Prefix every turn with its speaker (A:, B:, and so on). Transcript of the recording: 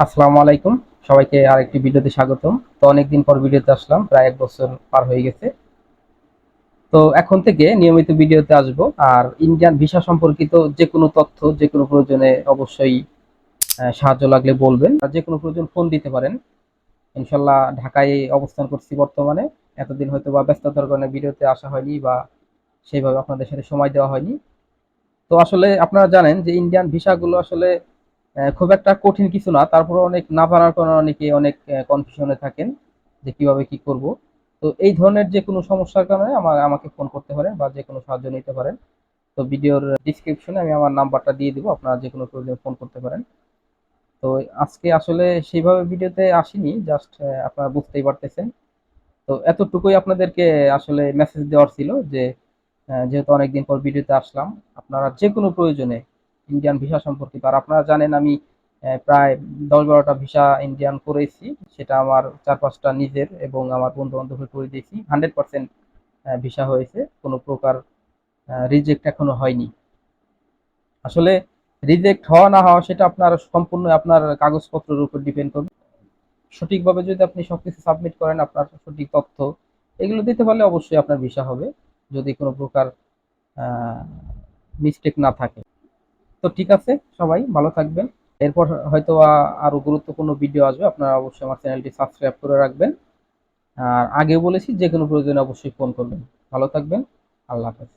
A: আসসালামু আলাইকুম। সবাইকে আরেকটি ভিডিওতে স্বাগতম। তো অনেকদিন পর ভিডিওতে আসলাম, প্রায় ১ বছর পার হয়ে গেছে। তো এখন থেকে নিয়মিত ভিডিওতে আসবো। আর ইন্ডিয়ান ভিসা সম্পর্কিত যেকোনো তথ্য, যেকোনো প্রয়োজনে অবশ্যই সাহায্য লাগলে বলবেন। আর যেকোনো প্রয়োজন ফোন দিতে পারেন। ইনশাল্লাহ ঢাকায় অবস্থান করছি বর্তমানে। এতদিন হয়তোবা ব্যস্ততার কারণে ভিডিওতে আসা হয়নি বা সেইভাবে আপনাদের সাথে সময় দেওয়া হয়নি। তো আসলে আপনারা জানেন যে ইন্ডিয়ান ভিসাগুলো আসলে খুব একটা কঠিন কিছু না। তারপরেও অনেক না জানার কারণে অনেকে অনেক কনফিউশনে থাকেন যে কিভাবে কি করব। তো এই ধরনের যে কোনো সমস্যার কারণে আমাকে ফোন করতে পারেন বা যে কোনো সাহায্য নিতে পারেন। তো ভিডিওর ডিসক্রিপশনে আমি আমার নাম্বারটা দিয়ে দিব, আপনারা যে কোনো প্রয়োজনে ফোন করতে পারেন। তো আজকে আসলে সেইভাবে ভিডিওতে আসিনি, জাস্ট আপনারা বুঝতেই পারতেছেন। তো এতটুকুই আপনাদেরকে আসলে মেসেজ দেওয়ার ছিল যে যেহেতু অনেকদিন পর ভিডিওতে আসলাম, আপনারা যে কোনো প্রয়োজনে ইন্ডিয়ান ভিসা সম্পর্কিত, আর আপনারা জানেন আমি প্রায় ১০-১২টা ভিসা ইন্ডিয়ান করেছি। সেটা আমার ৪-৫টা নিজের এবং আমার বন্ধু বান্ধবের করে দিয়েছি। 100% ভিসা হয়েছে, কোনো প্রকার রিজেক্ট এখনো হয়নি। আসলে রিজেক্ট হওয়া না হওয়া সেটা আপনার সম্পূর্ণ আপনার কাগজপত্রের উপর ডিপেন্ড করবে। সঠিকভাবে যদি আপনি সবকিছু সাবমিট করেন, আপনার সঠিক তথ্য এগুলো দিতে পারলে অবশ্যই আপনার ভিসা হবে, যদি কোনো প্রকার মিস্টেক না থাকে। তো ঠিক আছে, সবাই ভালো থাকবেন। এরপর হয়তো আরো গুরুত্বপূর্ণ ভিডিও আসবে, আপনারা অবশ্যই আমার চ্যানেলটি সাবস্ক্রাইব করে রাখবেন। আর আগেও বলেছি যে কোনো প্রয়োজনে অবশ্যই ফোন করবেন। ভালো থাকবেন। আল্লাহ হাফেজ।